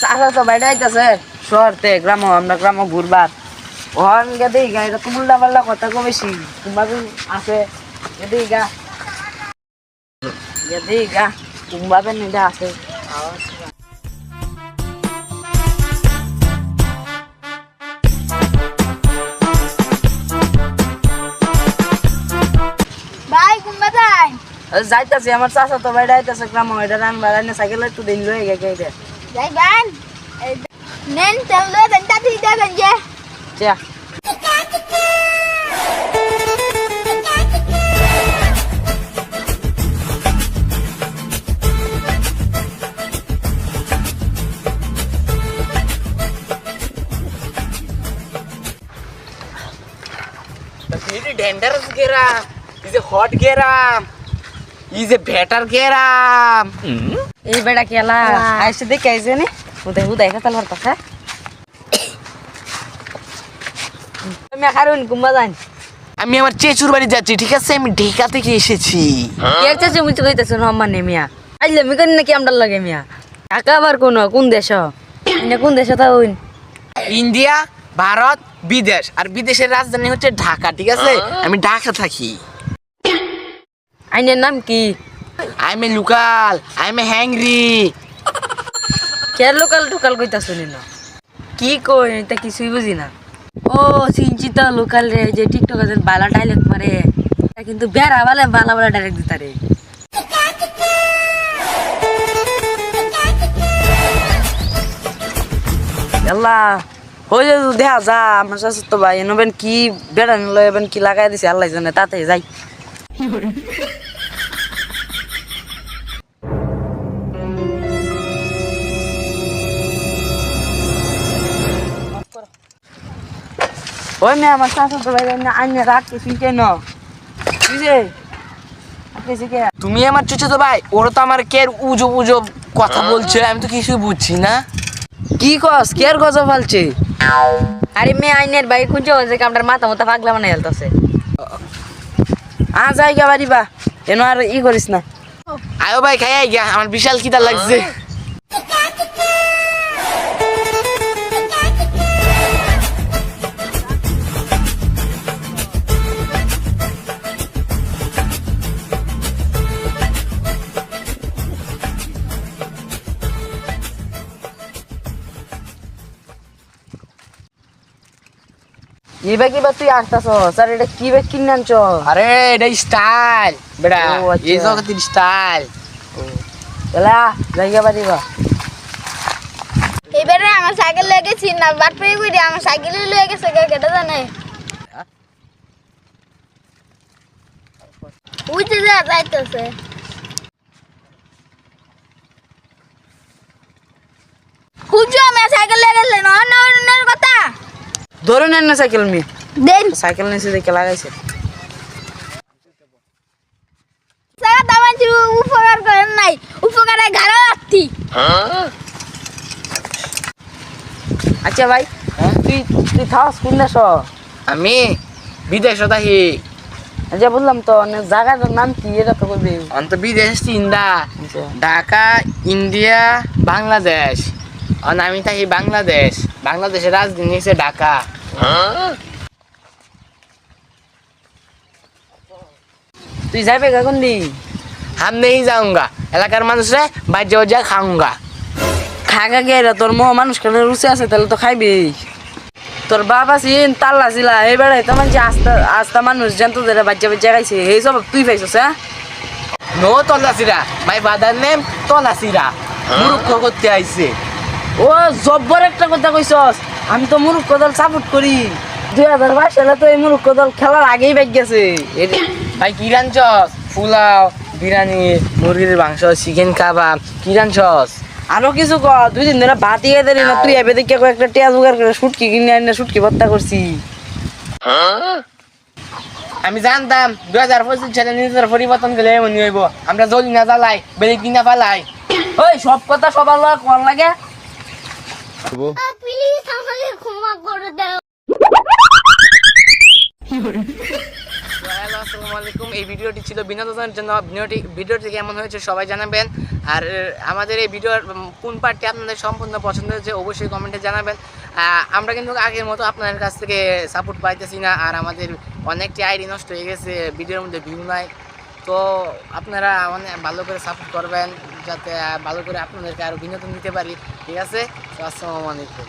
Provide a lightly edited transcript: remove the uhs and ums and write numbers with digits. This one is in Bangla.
চাচা তো বাইরে আইতাছে শহরতে গ্রাম আমরা গ্রাম ঘুরবার ওখান গে দেই গা এটা তো উল্টা পাল্টা কথা কো বেশি তোমাকে আছে দেই গা দেই গা তোমাকে নিদা আছে ভাই কুম্বা যাই যাইতাছে আমার চাচা তো বাইরে আইতাছে গ্রাম এটা আমি বাড়াইনে সাইকেল একটু দিন লয়ে গে গে যাই গান নেন তেল দে দেন তাতি দে দেন যে চা It is dangerous geram. Is a hot geram. Is a better geram. এই বেটা কেলা আইসে দেখে আইসে নি উদয় উদয় খাতাল পারতাছে আমি খারুন কুম্বা যান আমি আমার চেচুর বাড়ি যাচ্ছি ঠিক আছে আমি ঢাকা থেকে এসেছি এর চাচা মুচি কইতাছ না মানে মিয়া আইলে মি কোন নাকি আমডার লাগে মিয়া ঢাকা আবার কোন দেশ ইনে কোন দেশ তা হইন ইন্ডিয়া ভারত বিদেশ আর বিদেশের রাজধানী হচ্ছে ঢাকা ঠিক আছে আমি ঢাকা থাকি আইনের নাম কি I am a local I am a hungry care local টোকাল কইতাছ নি না কি কই এটা কিছুই বুঝি না ও সিনচিত লোকাল রে যে টিকটক আছে বালা ডাইলেক্ট মারে এটা কিন্তু বেড়া বালা বালা বালা ডাইরেক্ট দিতারে আল্লাহ হই যে দেখা যা আমার সাথে তো ভাই এনবেন কি বেড়া নিলো এবেন কি লাগাই দিছে আল্লাহ জানে তাতে যাই ওই মেয়ে আমার সাথে তো ভাই আইনে রাখ কিছু কেন বুঝে তুমি আমার চুচে তো ভাই ওরা তো আমার কে উজো উজো কথা বলছে আমি তো কিছুই বুঝছি না কি কস কেয়ার গজা ফালছে আরে মেয়ে আইনের ভাই খুঁজে যে কামটার মাথা মতো পাগলা বানাই হেলতাছে জায়গা বাড়ি বা এনো আর ই করিস না আয়ো ভাই খাই আই গিয়া আমার বিশাল খিদা লাগছে এই ব্যাগ এবার তুই আসতাছ স্যার এটা কি ব্যাগ কিনে আনছ আরে এটা স্টাইল বেটা ও, আচ্ছা। এই জগতের স্টাইল এলা জায়গা বাড়ি বা এবারে আমার সাইকেল লয়ে গেছি না বাট পেয়ে কই আমার সাইকেল লয়ে গেছে কেটা জানে উইতে যা যাইতেছে খুঁজো আমি সাইকেল লয়ে গেলে না অন্যের কথা ধরে নেন না সাইকেল মি দেন সাইকেল নিচে দেখে লাগাইছে সারা দামান উপকার করেন নাই উপকারে ঘাড়া রাখতি আচ্ছা ভাই তুই তুই থাস কোন দেশ আমি বিদেশ থাকি আচ্ছা বললাম তো জায়গাটার নাম কি এটা তো বলবি অন্ত বিদেশ চিন্তা আচ্ছা। ঢাকা ইন্ডিয়া বাংলাদেশ আর আমি থাকি বাংলাদেশের রাজধানী হচ্ছে ঢাকা তুই যাবে কখন দি हम नहीं जाऊंगा এলাকার মানুষরা বাজ্যা বাজ্যা খাউঙ্গা খাগা গেরা তোর মানুষ কেন রুচি আছে তাহলে তো খাইবি তোর বাবা সিন তাল্লা ছিলা এই বেড়াই তো মানে আস্তা আস্তা মানুষ জানতো যারা বাচ্চা বাচ্চা খাইছে এই সব তুই পাইছিস হ্যাঁ নো তল্লাসিরা মাই বাদার নেম তল্লাসিরা মুরুক্ষ করতে আইছে ও জব্বর একটা কথা কইছস আমি তো মুরুক্ষ দল সাপোর্ট করি 2022 সালে তো এই মুরুক্ষ দল খেলার আগেই বেগ গেছে ভাই কি রাঞ্চস পোলাও বিরিয়ানি মুরগির মাংস চিকেন কাবাব কি রাঞ্চস আরো কিছু ক 2 দিন ধরে ভাত ইয়ে দেরি না তুই এবে দেখে একটা টিয়া জোগাড় করে শুটকি কিনে আনি শুটকি ভর্তা করছি আমি জানতাম 2025 সালে নিজের পরিবর্তন গেলে এমনই হইব আমরা জলি না জ্বালাই বেলে কিনা পালাই ওই সব কথা সবার লগে কোন লাগে প্লিজ আমাকে ক্ষমা করে দাও হ্যালো আসসালামু আলাইকুম। এই ভিডিওটি ছিল বিনোদনের জন্য। ভিডিওটি কেমন হয়েছে সবাই জানাবেন। আর আমাদের এই ভিডিওর কোন পার্টটি আপনাদের সম্পূর্ণ পছন্দ হয়েছে অবশ্যই কমেন্টে জানাবেন। আমরা কিন্তু আগের মতো আপনাদের কাছ থেকে সাপোর্ট পাইতেছি না, আর আমাদের অনেকটি আইডি নষ্ট হয়ে গেছে, ভিডিওর মধ্যে ভিউ নাই। তো আপনারা অনেক ভালো করে সাপোর্ট করবেন যাতে ভালো করে আপনাদেরকে আরও বিনোদন দিতে পারি। ঠিক আছে, তো আসসালামু আলাইকুম।